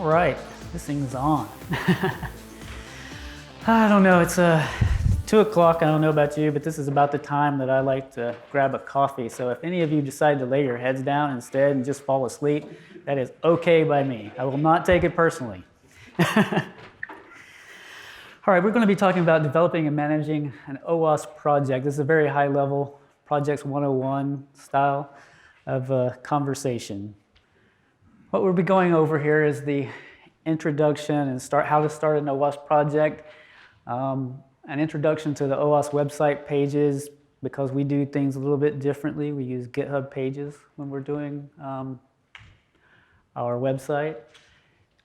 right, this thing's on. I don't know, it's 2 o'clock, I don't know about you, but this is about the time that I like to grab a coffee. So if any of you decide to lay your heads down instead and just fall asleep, that is okay by me. I will not take it personally. All right, we're going to be talking about developing and managing an OWASP project. This is a very high level, Projects 101 style of conversation. What we'll be going over here is the introduction and how to start an OWASP project, an introduction to the OWASP website pages, because we do things a little bit differently. We use GitHub pages when we're doing our website.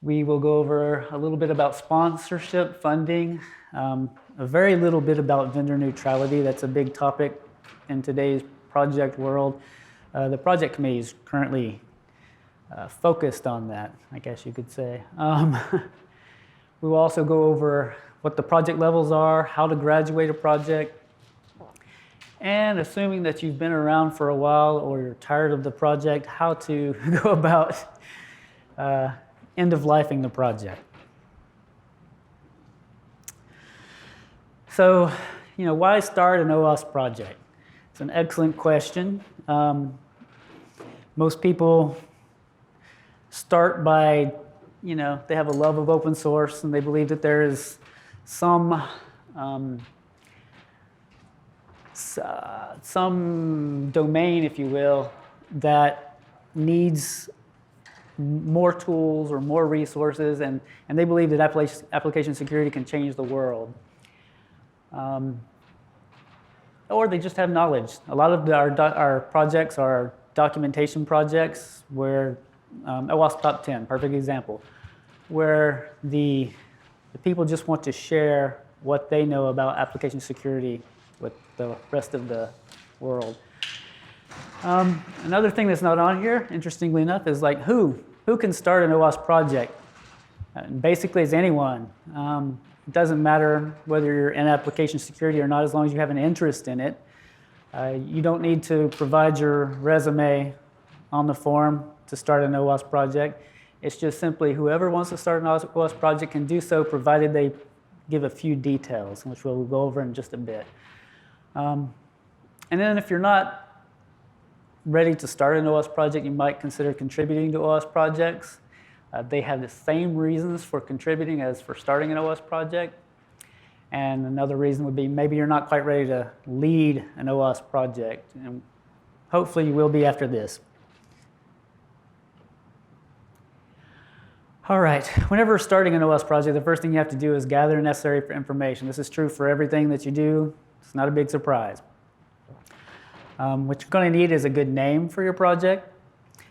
We will go over a little bit about sponsorship, funding, a very little bit about vendor neutrality. That's a big topic in today's project world. The project committee is currently focused on that, I guess you could say. We will also go over what the project levels are, how to graduate a project, and assuming that you've been around for a while or you're tired of the project, how to go about end-of-lifing the project. So, why start an OWASP project? It's an excellent question. Most people start by, they have a love of open source and they believe that there is some domain, if you will, that needs more tools or more resources, and they believe that application security can change the world. Or they just have knowledge. A lot of our projects are documentation projects where, OWASP Top 10, perfect example, where the people just want to share what they know about application security with the rest of the world. Another thing that's not on here, interestingly enough, is like who can start an OWASP project? Basically, it's anyone. It doesn't matter whether you're in application security or not, as long as you have an interest in it. You don't need to provide your resume on the form to start an OWASP project. It's just simply whoever wants to start an OWASP project can do so, provided they give a few details, which we'll go over in just a bit. And then if you're not ready to start an OWASP project, you might consider contributing to OWASP projects. They have the same reasons for contributing as for starting an OWASP project. And another reason would be maybe you're not quite ready to lead an OWASP project. And hopefully you will be after this. All right, whenever starting an OWASP project, the first thing you have to do is gather necessary information. This is true for everything that you do. It's not a big surprise. What you're going to need is a good name for your project,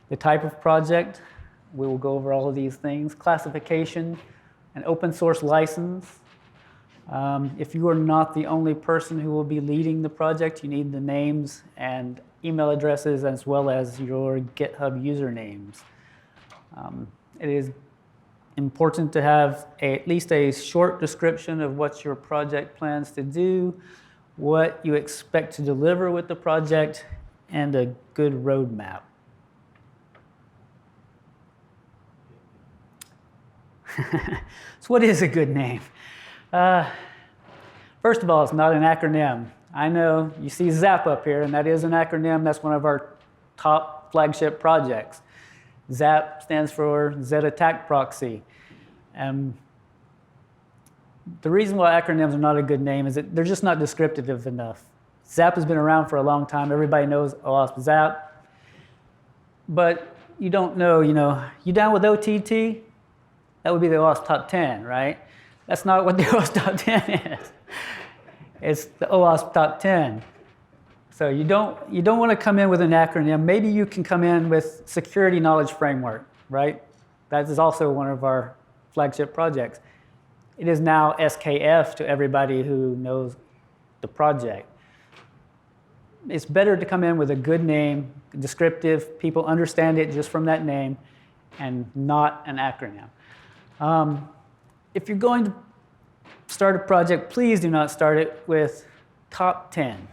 the type of project. We will go over all of these things. Classification, an open source license. If you are not the only person who will be leading the project, you need the names and email addresses as well as your GitHub usernames. It is important to have at least a short description of what your project plans to do, what you expect to deliver with the project, and a good roadmap. So what is a good name? First of all, it's not an acronym. I know you see ZAP up here, and that is an acronym. That's one of our top flagship projects. ZAP stands for Z Attack Proxy. The reason why acronyms are not a good name is that they're just not descriptive enough. ZAP has been around for a long time. Everybody knows OWASP ZAP. But you don't know, you down with OTT? That would be the OWASP Top 10, right? That's not what the OWASP Top 10 is. It's the OWASP Top 10. So you don't want to come in with an acronym. Maybe you can come in with Security Knowledge Framework, right? That is also one of our flagship projects. It is now SKF to everybody who knows the project. It's better to come in with a good name, descriptive, people understand it just from that name, and not an acronym. If you're going to start a project, please do not start it with top 10.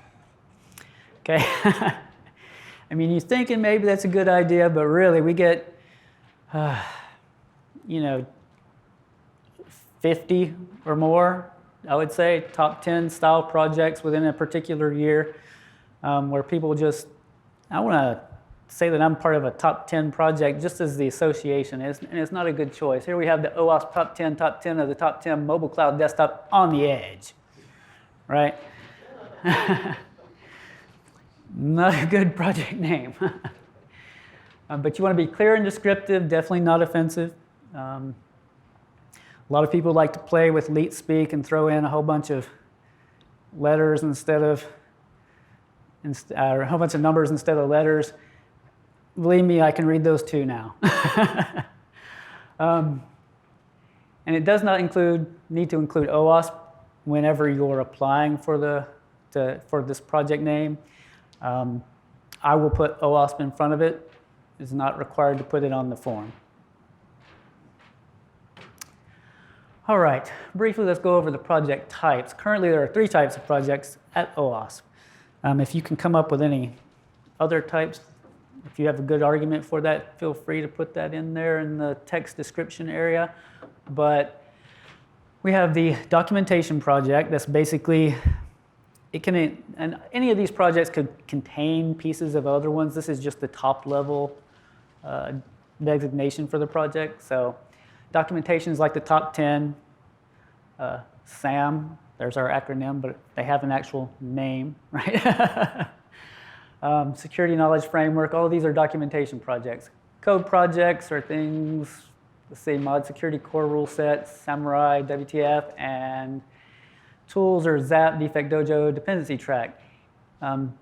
Okay? I mean, you're thinking maybe that's a good idea, but really we get, 50 or more, I would say, top 10 style projects within a particular year, where people just, I want to say that I'm part of a top 10 project just as the association, and it's not a good choice. Here we have the OWASP top 10 of the top 10 mobile cloud desktop on the edge, right? Not a good project name. But you want to be clear and descriptive, definitely not offensive. A lot of people like to play with leet speak and throw in a whole bunch of letters or a whole bunch of numbers instead of letters. Believe me, I can read those too now. And it does not need to include OWASP whenever you're applying for this project name. I will put OWASP in front of it. It's not required to put it on the form. All right, briefly let's go over the project types. Currently there are 3 types of projects at OWASP. If you can come up with any other types, if you have a good argument for that, feel free to put that in there in the text description area. But we have the documentation project. That's basically, and any of these projects could contain pieces of other ones. This is just the top level designation for the project. So documentation is like the top 10. SAM, there's our acronym, but they have an actual name, right? Security Knowledge Framework, all of these are documentation projects. Code projects are things, let's say Mod Security Core Rule Sets, Samurai, WTF, and tools are ZAP, Defect Dojo, Dependency Track.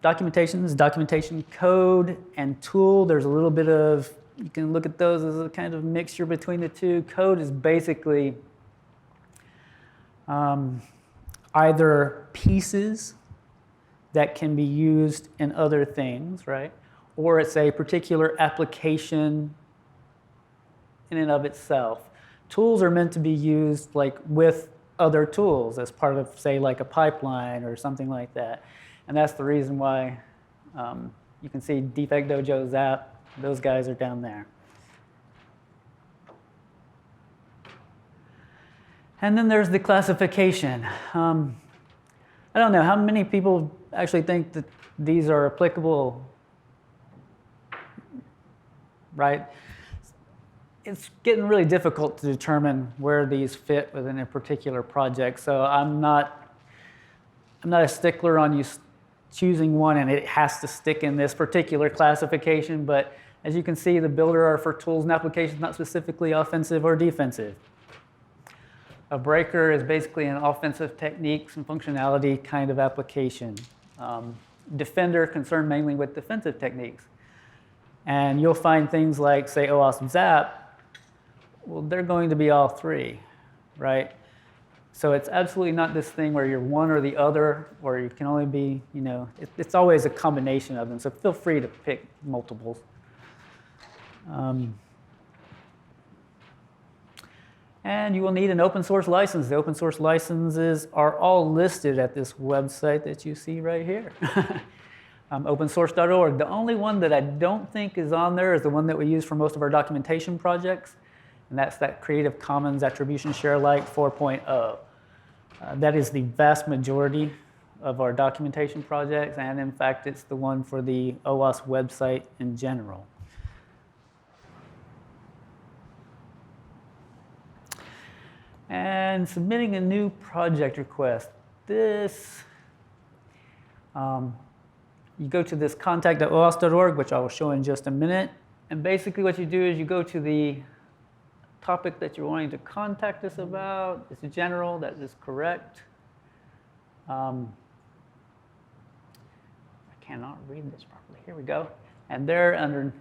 Documentation is documentation code and tool. There's a little bit of, you can look at those as a kind of mixture between the two. Code is basically either pieces that can be used in other things, right? Or it's a particular application in and of itself. Tools are meant to be used like with other tools as part of, say, like a pipeline or something like that. And that's the reason why you can see Defect Dojo, ZAP, those guys are down there. And then there's the classification. I don't know, how many people actually think that these are applicable, right? It's getting really difficult to determine where these fit within a particular project. So I'm not a stickler on you choosing one and it has to stick in this particular classification, but as you can see, the builder are for tools and applications, not specifically offensive or defensive. A breaker is basically an offensive techniques and functionality kind of application. Defender concerned mainly with defensive techniques. And you'll find things like, say, OWASP ZAP, well, they're going to be all 3, right? So it's absolutely not this thing where you're one or the other, or you can only be, it's always a combination of them. So feel free to pick multiples. And you will need an open source license. The open source licenses are all listed at this website that you see right here. Opensource.org. The only one that I don't think is on there is the one that we use for most of our documentation projects, and that's that Creative Commons Attribution Share Alike 4.0. That is the vast majority of our documentation projects, and in fact, it's the one for the OWASP website in general. And submitting a new project request. This, you go to this contact.owasp.org, which I will show in just a minute. And basically what you do is you go to the topic that you're wanting to contact us about. It's general, that is correct. I cannot read this properly. Here we go. And there under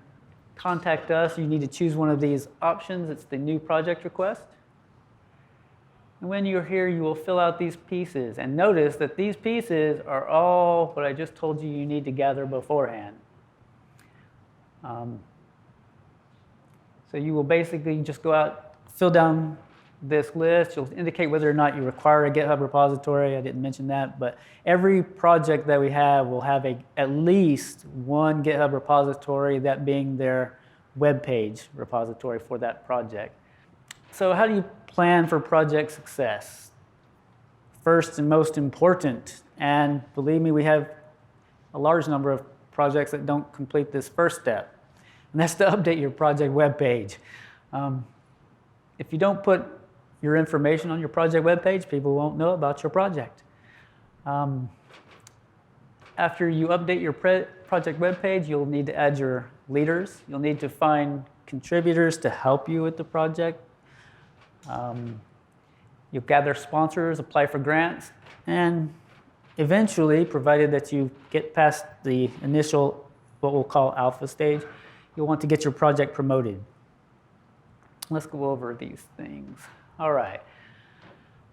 contact us, you need to choose one of these options. It's the new project request. And when you're here, you will fill out these pieces. And notice that these pieces are all what I just told you need to gather beforehand. So you will basically just go out, fill down this list. You'll indicate whether or not you require a GitHub repository. I didn't mention that. But every project that we have will have at least one GitHub repository, that being their web page repository for that project. So how do you plan for project success? First and most important, and believe me, we have a large number of projects that don't complete this first step, and that's to update your project web page. If you don't put your information on your project web page, people won't know about your project. After you update your project web page, you'll need to add your leaders. You'll need to find contributors to help you with the project. You'll gather sponsors, apply for grants, and eventually, provided that you get past the initial, what we'll call alpha stage, you'll want to get your project promoted. Let's go over these things. All right.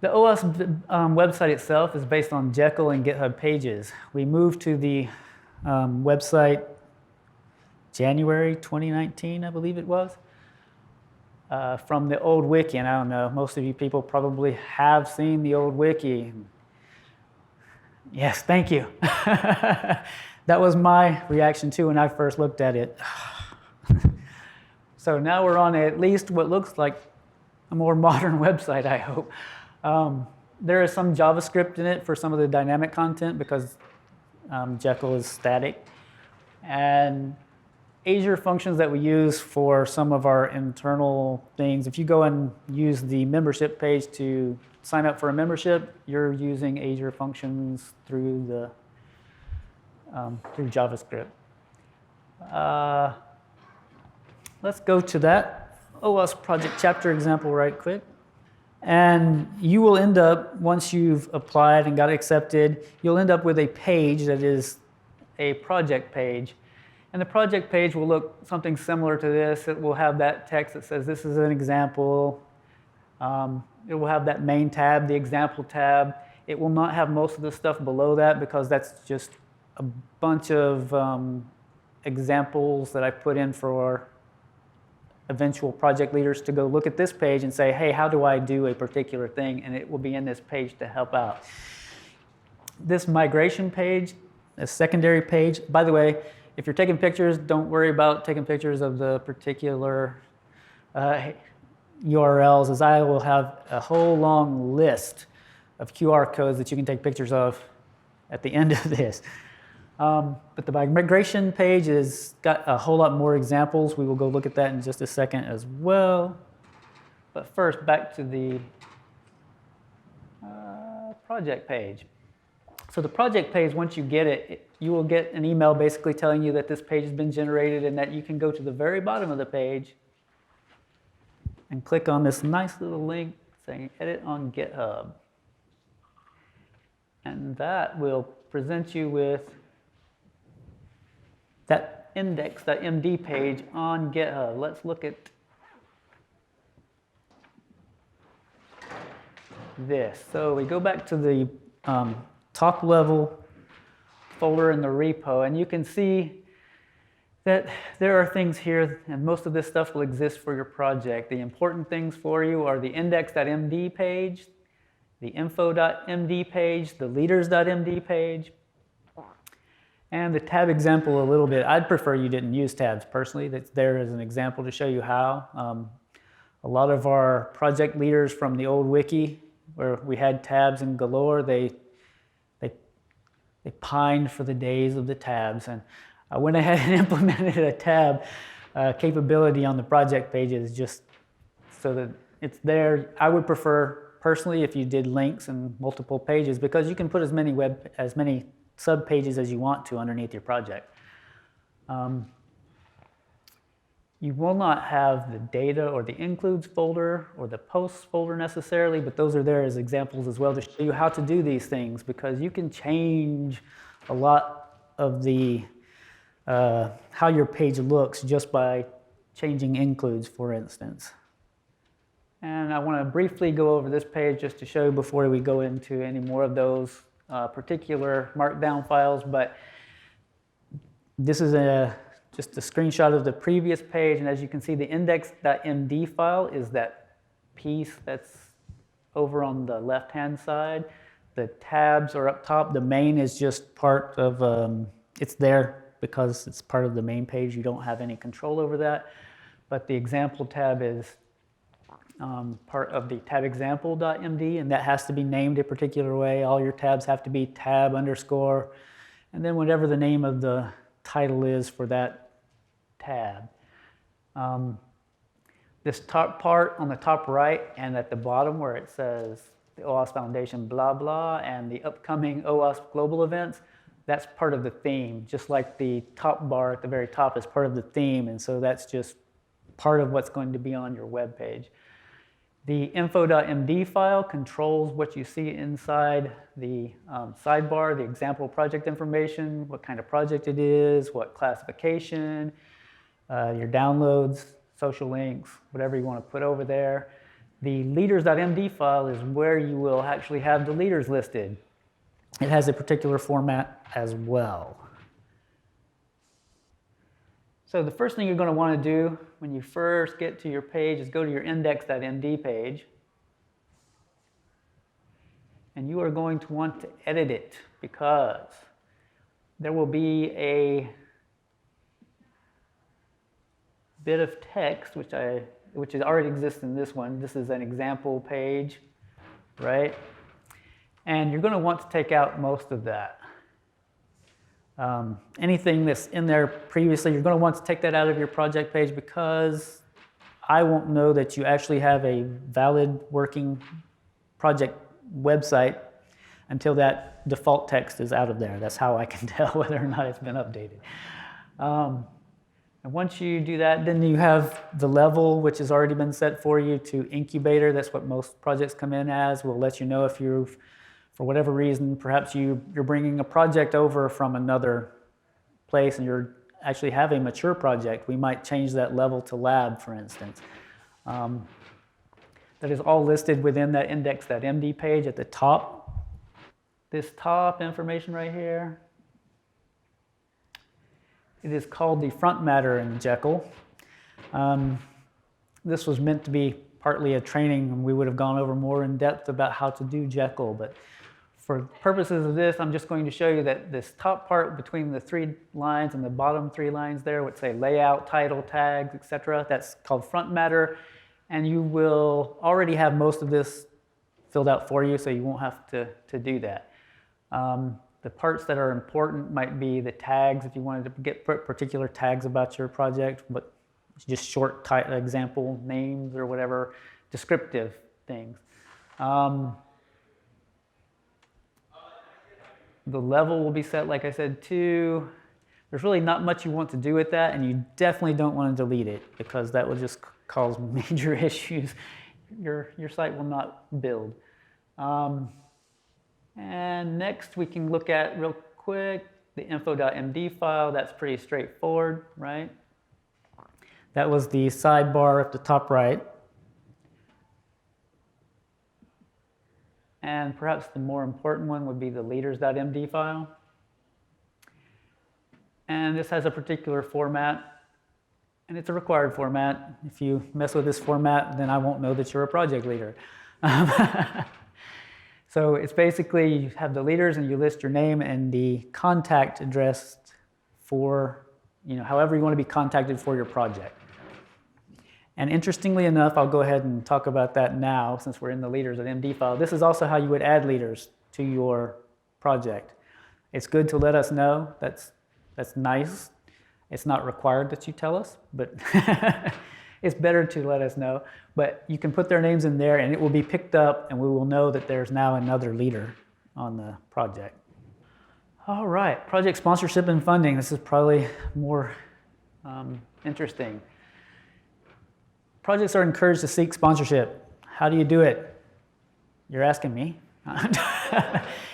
The OWASP website itself is based on Jekyll and GitHub pages. We moved to the website January 2019, I believe it was, from the old wiki. And I don't know, most of you people probably have seen the old wiki. Yes, thank you. That was my reaction too when I first looked at it. So now we're on at least what looks like a more modern website, I hope. There is some JavaScript in it for some of the dynamic content because Jekyll is static. And Azure functions that we use for some of our internal things. If you go and use the membership page to sign up for a membership, you're using Azure functions through JavaScript. Let's go to that OWASP project chapter example right quick. And you will end up, once you've applied and got accepted, you'll end up with a page that is a project page. And the project page will look something similar to this. It will have that text that says this is an example. It will have that main tab, the example tab. It will not have most of the stuff below that because that's just a bunch of examples that I put in for eventual project leaders to go look at this page and say, hey, how do I do a particular thing? And it will be in this page to help out. This migration page, a secondary page, by the way, if you're taking pictures, don't worry about taking pictures of the particular URLs, as I will have a whole long list of QR codes that you can take pictures of at the end of this. But the migration page has got a whole lot more examples. We will go look at that in just a second as well. But first, back to the project page. So the project page, once you get it, you will get an email basically telling you that this page has been generated and that you can go to the very bottom of the page and click on this nice little link saying edit on GitHub. And that will present you with that index.md page on GitHub. Let's look at this. So we go back to the top level folder in the repo, and you can see that there are things here, and most of this stuff will exist for your project. The important things for you are the index.md page, the info.md page, the leaders.md page, and the tab example a little bit. I'd prefer you didn't use tabs personally. That's there as an example to show you how. A lot of our project leaders from the old wiki, where we had tabs in galore, they pined for the days of the tabs. And I went ahead and implemented a tab capability on the project pages just so that it's there. I would prefer personally if you did links and multiple pages because you can put as many sub pages as you want to underneath your project. You will not have the data or the includes folder or the posts folder necessarily, but those are there as examples as well to show you how to do these things because you can change a lot of the how your page looks just by changing includes, for instance. And I want to briefly go over this page just to show you before we go into any more of those particular markdown files, but this is just a screenshot of the previous page, and as you can see, the index.md file is that piece that's over on the left-hand side. The tabs are up top. The main is just part of, it's there because it's part of the main page. You don't have any control over that, but the example tab is part of the tab example.md, and that has to be named a particular way. All your tabs have to be tab underscore, and then whatever the name of the title is for that tab. This top part on the top right and at the bottom where it says the OWASP Foundation blah blah and the upcoming OWASP global events, that's part of the theme, just like the top bar at the very top is part of the theme, and so that's just part of what's going to be on your web page. The info.md file controls what you see inside the sidebar, the example project information, what kind of project it is, what classification, your downloads, social links, whatever you want to put over there. The leaders.md file is where you will actually have the leaders listed. It has a particular format as well. So the first thing you're going to want to do when you first get to your page is go to your index.md page. And you are going to want to edit it because there will be a bit of text, which already exists in this one. This is an example page, right? And you're going to want to take out most of that. Anything that's in there previously, you're going to want to take that out of your project page because I won't know that you actually have a valid working project website until that default text is out of there. That's how I can tell whether or not it's been updated. And once you do that, then you have the level, which has already been set for you to Incubator. That's what most projects come in as. We'll let you know if you've, for whatever reason, perhaps you're bringing a project over from another place and you're actually have a mature project. We might change that level to lab, for instance. That is all listed within that index.md page at the top. This top information right here, it is called the front matter in Jekyll. This was meant to be partly a training, and we would have gone over more in depth about how to do Jekyll, but for purposes of this, I'm just going to show you that this top part between the 3 lines and the bottom 3 lines there, which say layout, title, tags, etc., that's called front matter, and you will already have most of this filled out for you, so you won't have to do that. The parts that are important might be the tags, if you wanted to get particular tags about your project, but just short example names or whatever, descriptive things. The level will be set, like I said, to. There's really not much you want to do with that, and you definitely don't want to delete it because that will just cause major issues. Your site will not build. And next we can look at real quick the info.md file. That's pretty straightforward, right? That was the sidebar at the top right. And perhaps the more important one would be the leaders.md file. And this has a particular format, and it's a required format. If you mess with this format, then I won't know that you're a project leader. So it's basically you have the leaders and you list your name and the contact address for, however you want to be contacted for your project. And interestingly enough, I'll go ahead and talk about that now since we're in the leaders.md file. This is also how you would add leaders to your project. It's good to let us know. That's nice. It's not required that you tell us, but it's better to let us know. But you can put their names in there and it will be picked up and we will know that there's now another leader on the project. All right, project sponsorship and funding. This is probably more interesting. Projects are encouraged to seek sponsorship. How do you do it? You're asking me?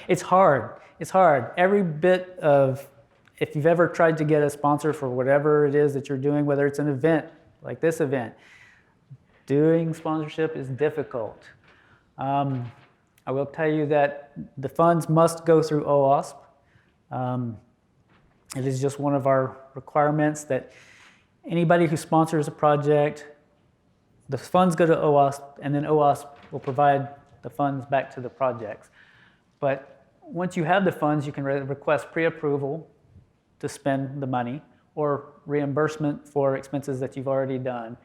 It's hard. It's hard. Every bit of, if you've ever tried to get a sponsor for whatever it is that you're doing, whether it's an event like this event, doing sponsorship is difficult. I will tell you that the funds must go through OWASP. It is just one of our requirements that anybody who sponsors a project, the funds go to OWASP, and then OWASP will provide the funds back to the projects. But once you have the funds, you can request pre-approval to spend the money or reimbursement for expenses that you've already done.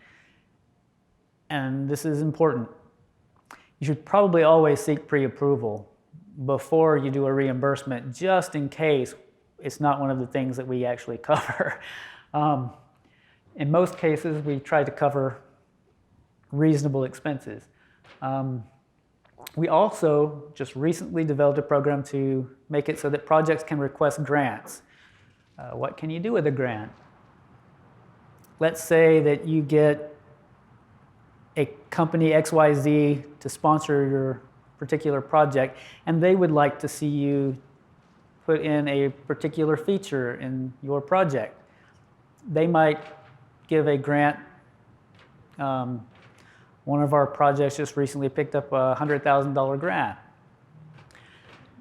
and this is important, you should probably always seek pre-approval before you do a reimbursement, just in case it's not one of the things that we actually cover. In most cases, we try to cover reasonable expenses. We also just recently developed a program to make it so that projects can request grants. What can you do with a grant? Let's say that you get a company XYZ to sponsor your particular project, and they would like to see you put in a particular feature in your project. They might give a grant. One of our projects just recently picked up a $100,000 grant.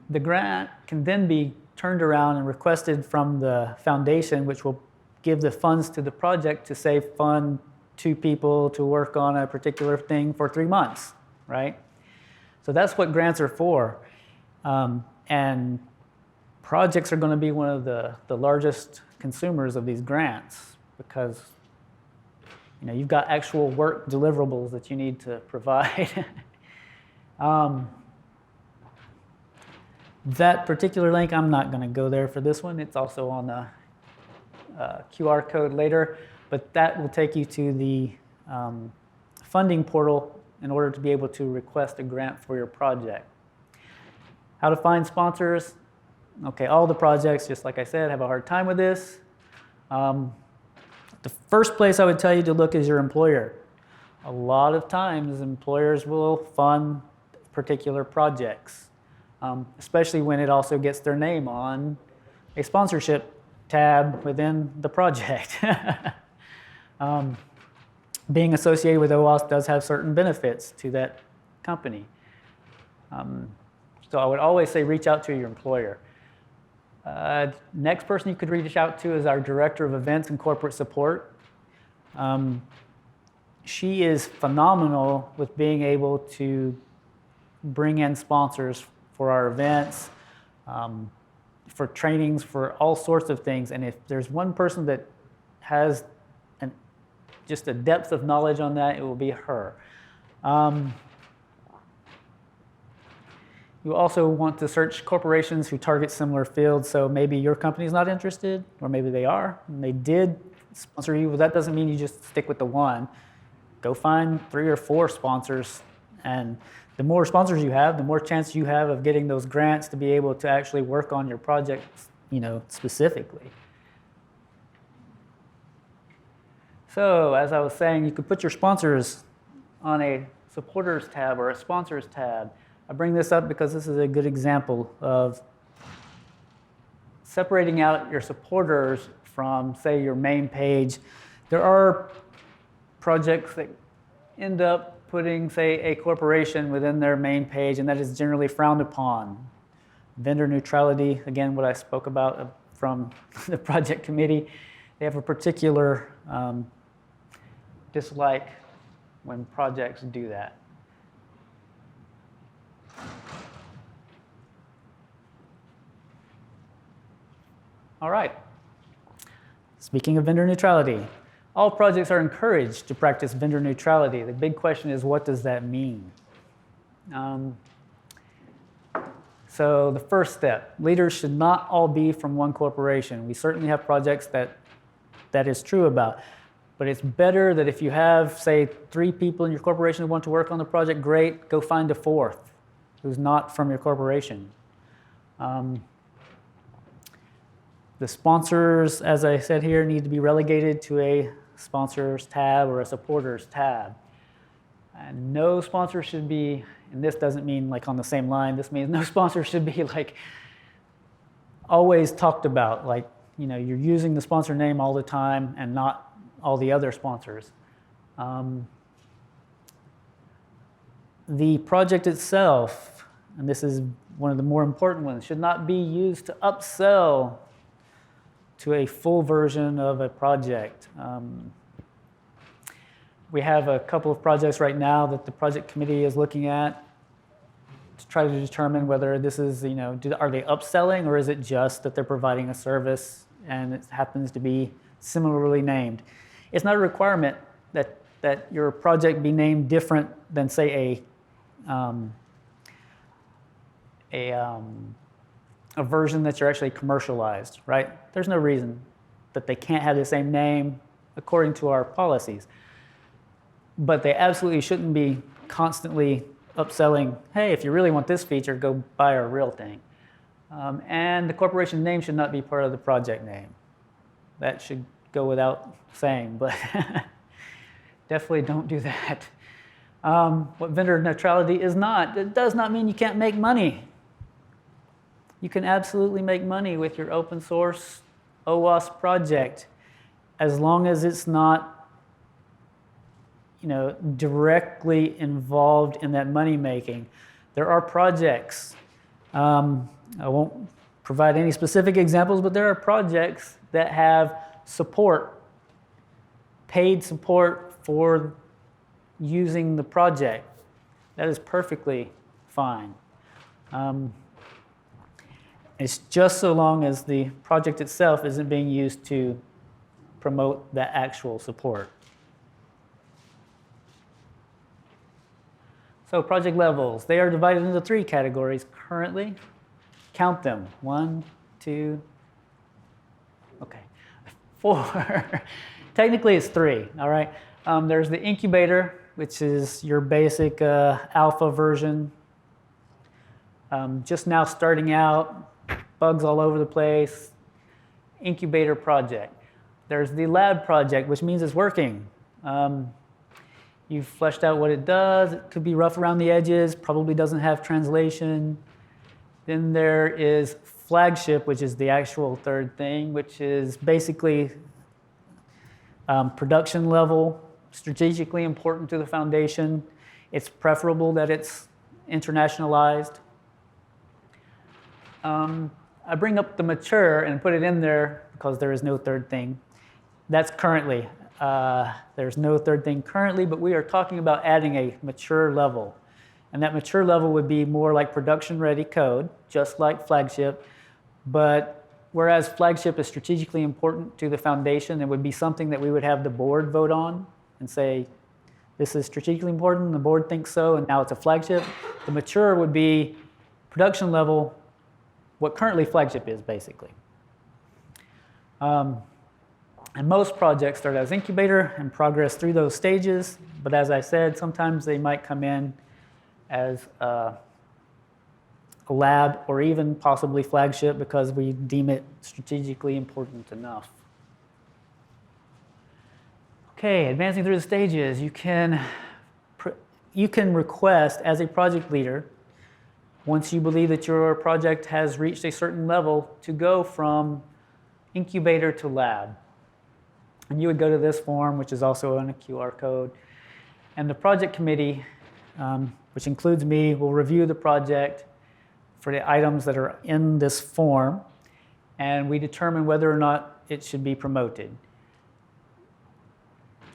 The grant can then be turned around and requested from the foundation, which will give the funds to the project to, say, fund 2 people to work on a particular thing for 3 months, right? So that's what grants are for. And projects are going to be one of the largest consumers of these grants, because you've got actual work deliverables that you need to provide. That particular link, I'm not going to go there for this one. It's also on the QR code later, but that will take you to the funding portal in order to be able to request a grant for your project. How to find sponsors? Okay, all the projects, just like I said, have a hard time with this. The first place I would tell you to look is your employer. A lot of times, employers will fund particular projects, especially when it also gets their name on a sponsorship tab within the project. Being associated with OWASP does have certain benefits to that company. So I would always say reach out to your employer. Next person you could reach out to is our Director of Events and Corporate Support. She is phenomenal with being able to bring in sponsors for our events, for trainings, for all sorts of things. And if there's one person that has just a depth of knowledge on that, it will be her. You also want to search corporations who target similar fields. So maybe your company's not interested, or maybe they are, and they did sponsor you. But that doesn't mean you just stick with the one. Go find 3 or 4 sponsors, and the more sponsors you have, the more chance you have of getting those grants to be able to actually work on your project, specifically. So as I was saying, you could put your sponsors on a supporters tab or a sponsors tab. I bring this up because this is a good example of separating out your supporters from, say, your main page. There are projects that end up putting, say, a corporation within their main page, and that is generally frowned upon. Vendor neutrality, again, what I spoke about from the project committee, they have a particular dislike when projects do that. All right. Speaking of vendor neutrality, all projects are encouraged to practice vendor neutrality. The big question is, what does that mean? So the first step, leaders should not all be from one corporation. We certainly have projects that is true about, but it's better that if you have, say, 3 people in your corporation who want to work on the project, great, go find a 4th who's not from your corporation. The sponsors, as I said here, need to be relegated to a sponsors tab or a supporters tab. And no sponsor should be, and this doesn't mean like on the same line, this means no sponsor should be like always talked about, like, you're using the sponsor name all the time and not all the other sponsors. The project itself, and this is one of the more important ones, should not be used to upsell to a full version of a project. We have a couple of projects right now that the project committee is looking at to try to determine whether this is, are they upselling, or is it just that they're providing a service and it happens to be similarly named. It's not a requirement that that your project be named different than, say, a version that you're actually commercialized, right? There's no reason that they can't have the same name according to our policies. But they absolutely shouldn't be constantly upselling, hey, if you really want this feature, go buy our real thing. And the corporation name should not be part of the project name. That should go without saying, but definitely don't do that. What vendor neutrality is not, it does not mean you can't make money. You can absolutely make money with your open source OWASP project as long as it's not directly involved in that money making. There are projects, I won't provide any specific examples, but there are projects that have support, paid support for using the project. That is perfectly fine. It's just so long as the project itself isn't being used to promote that actual support. So project levels, they are divided into 3 categories currently. Count them, 1, 2, okay, 4. Technically it's 3, all right? There's the incubator, which is your basic alpha version. Just now starting out, bugs all over the place, incubator project. There's the lab project, which means it's working. You've fleshed out what it does. It could be rough around the edges, probably doesn't have translation. Then there is flagship, which is the actual third thing, which is basically production level, strategically important to the foundation. It's preferable that it's internationalized. I bring up the mature and put it in there because there is no third thing. That's currently. There's no third thing currently, but we are talking about adding a mature level. And that mature level would be more like production-ready code, just like flagship. But whereas flagship is strategically important to the foundation, it would be something that we would have the board vote on and say, this is strategically important, the board thinks so, and now it's a flagship. The mature would be production level, what currently flagship is, basically. And most projects start as incubator and progress through those stages. But as I said, sometimes they might come in as a lab or even possibly flagship because we deem it strategically important enough. Okay, advancing through the stages, you can request as a project leader, once you believe that your project has reached a certain level, to go from incubator to lab. And you would go to this form, which is also on a QR code. And the project committee, which includes me, will review the project for the items that are in this form, and we determine whether or not it should be promoted.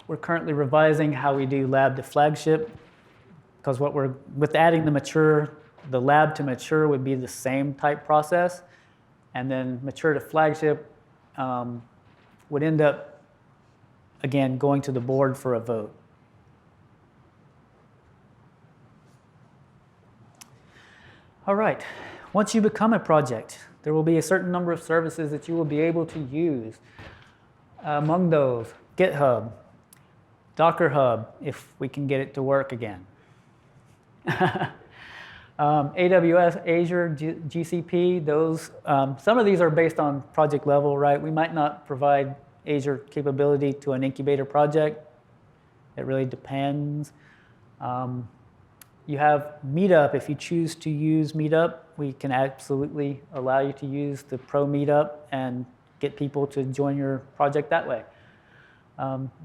We're currently revising how we do lab to flagship, because with adding the lab to mature would be the same type process, and then mature to flagship would end up, again, going to the board for a vote. All right, once you become a project, there will be a certain number of services that you will be able to use. Among those, GitHub, Docker Hub, if we can get it to work again. AWS, Azure, GCP, those, some of these are based on project level, right? We might not provide Azure capability to an incubator project. It really depends. You have Meetup. If you choose to use Meetup, we can absolutely allow you to use the Pro Meetup and get people to join your project that way.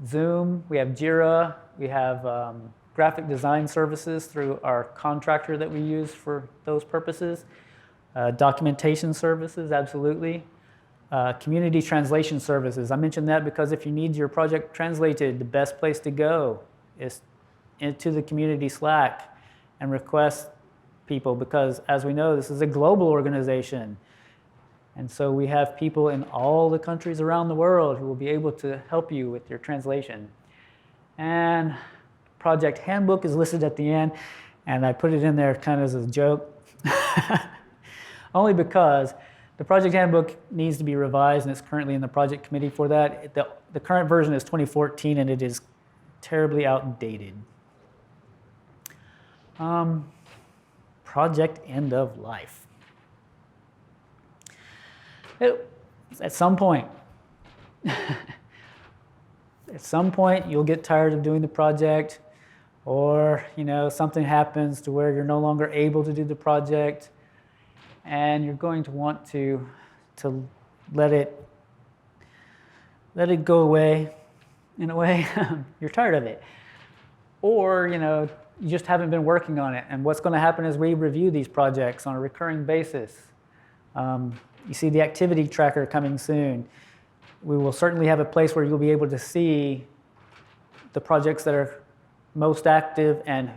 Zoom, we have Jira, we have graphic design services through our contractor that we use for those purposes. Documentation services, absolutely. Community translation services. I mentioned that because if you need your project translated, the best place to go is into the community Slack and request people, because as we know, this is a global organization. And so we have people in all the countries around the world who will be able to help you with your translation. And project handbook is listed at the end, and I put it in there kind of as a joke. Only because the project handbook needs to be revised, and it's currently in the project committee for that. The current version is 2014, and it is terribly outdated. Project end of life. At some point, you'll get tired of doing the project, or something happens to where you're no longer able to do the project, and you're going to want to let it go away. In a way, you're tired of it, or you just haven't been working on it. And what's going to happen is we review these projects on a recurring basis. You see the activity tracker coming soon. We will certainly have a place where you'll be able to see the projects that are most active and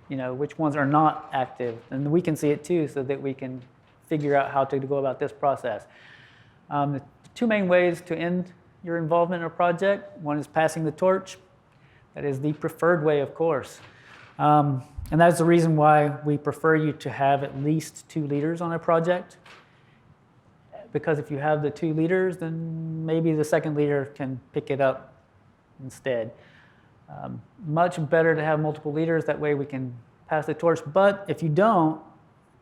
which ones are not active. And we can see it too, so that we can figure out how to go about this process. The two main ways to end your involvement in a project: one is passing the torch. That is the preferred way, of course. And that's the reason why we prefer you to have at least 2 leaders on a project. Because if you have the 2 leaders, then maybe the second leader can pick it up instead. Much better to have multiple leaders. That way we can pass the torch. But if you don't,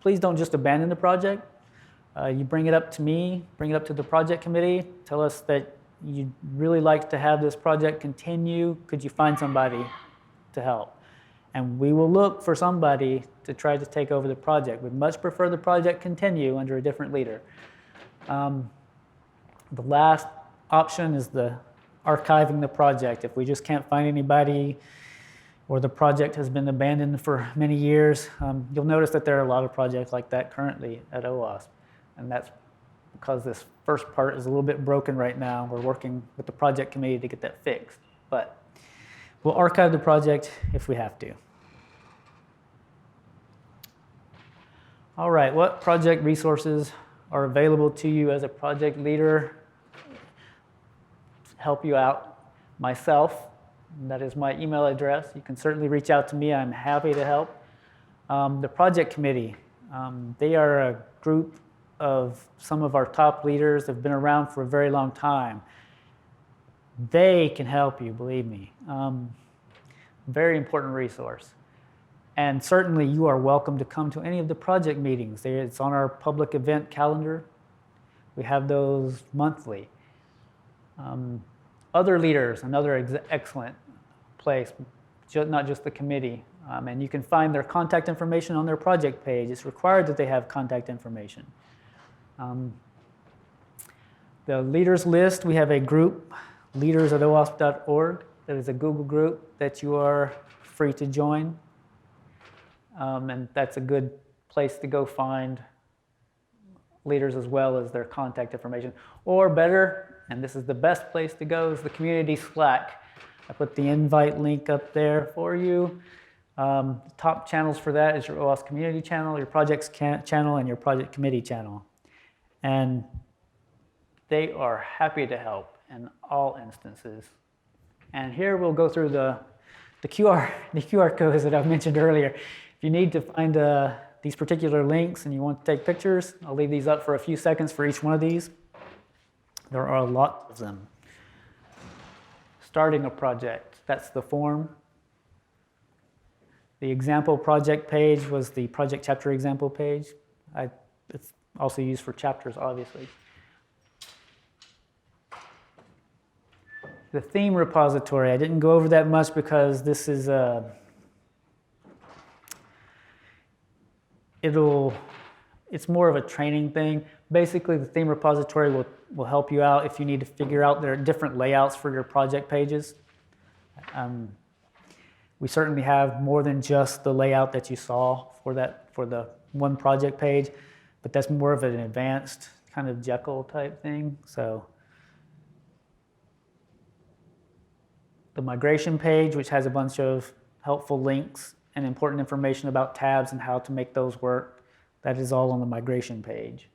please don't just abandon the project. You bring it up to me, bring it up to the project committee, tell us that you'd really like to have this project continue. Could you find somebody to help? And we will look for somebody to try to take over the project. We'd much prefer the project continue under a different leader. The last option is the archiving the project. If we just can't find anybody, or the project has been abandoned for many years, you'll notice that there are a lot of projects like that currently at OWASP. And that's because this first part is a little bit broken right now. We're working with the project committee to get that fixed. But we'll archive the project if we have to. All right, what project resources are available to you as a project leader to help you out? Myself, that is my email address. You can certainly reach out to me. I'm happy to help. The project committee, they are a group of some of our top leaders that have been around for a very long time. They can help you, believe me. Very important resource. And certainly you are welcome to come to any of the project meetings. It's on our public event calendar. We have those monthly. Other leaders, another excellent place, not just the committee. And you can find their contact information on their project page. It's required that they have contact information. The leaders list, we have a group, leaders@owasp.org. That is a Google group that you are free to join. And that's a good place to go find leaders as well as their contact information. Or better, and this is the best place to go, is the community Slack. I put the invite link up there for you. The top channels for that is your OWASP community channel, your projects channel, and your project committee channel. And they are happy to help in all instances. And here we'll go through the QR codes that I've mentioned earlier. If you need to find these particular links and you want to take pictures, I'll leave these up for a few seconds for each one of these. There are a lot of them. Starting a project, that's the form. The example project page was the project chapter example page. It's also used for chapters, obviously. The theme repository, I didn't go over that much because this is it's more of a training thing. Basically, the theme repository will help you out if you need to figure out there are different layouts for your project pages. We certainly have more than just the layout that you saw for the one project page, but that's more of an advanced kind of Jekyll type thing. So the migration page, which has a bunch of helpful links and important information about tabs and how to make those work, that is all on the migration page.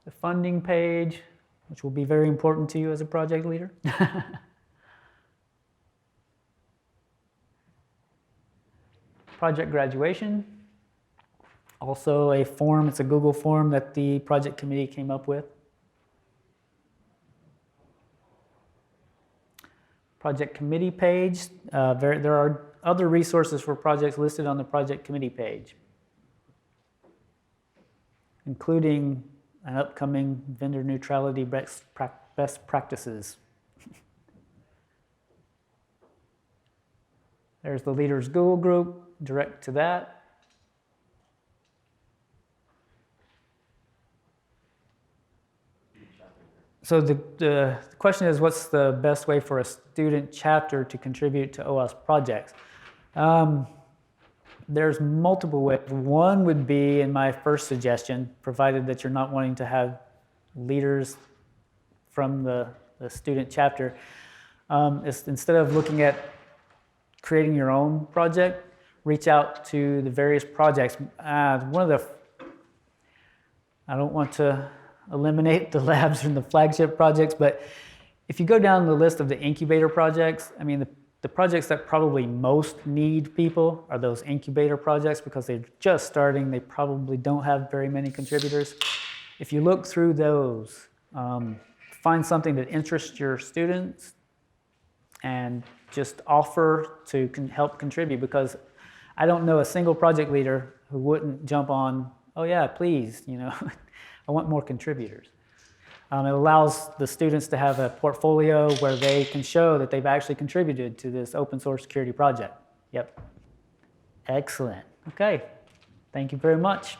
The funding page, which will be very important to you as a project leader. Project graduation, also a form, it's a Google form that the project committee came up with. Project committee page, there are other resources for projects listed on the project committee page, including an upcoming vendor neutrality best practices. There's the leaders Google group, direct to that. So the question is, what's the best way for a student chapter to contribute to OWASP projects? There's multiple ways. One would be, in my first suggestion, provided that you're not wanting to have leaders from the student chapter, is instead of looking at creating your own project, reach out to the various projects. I don't want to eliminate the labs and the flagship projects, but if you go down the list of the incubator projects, I mean, the projects that probably most need people are those incubator projects because they're just starting. They probably don't have very many contributors. If you look through those, find something that interests your students and just offer to help contribute, because I don't know a single project leader who wouldn't jump on, oh yeah, please, I want more contributors. It allows the students to have a portfolio where they can show that they've actually contributed to this open source security project. Yep. Excellent. Okay. Thank you very much.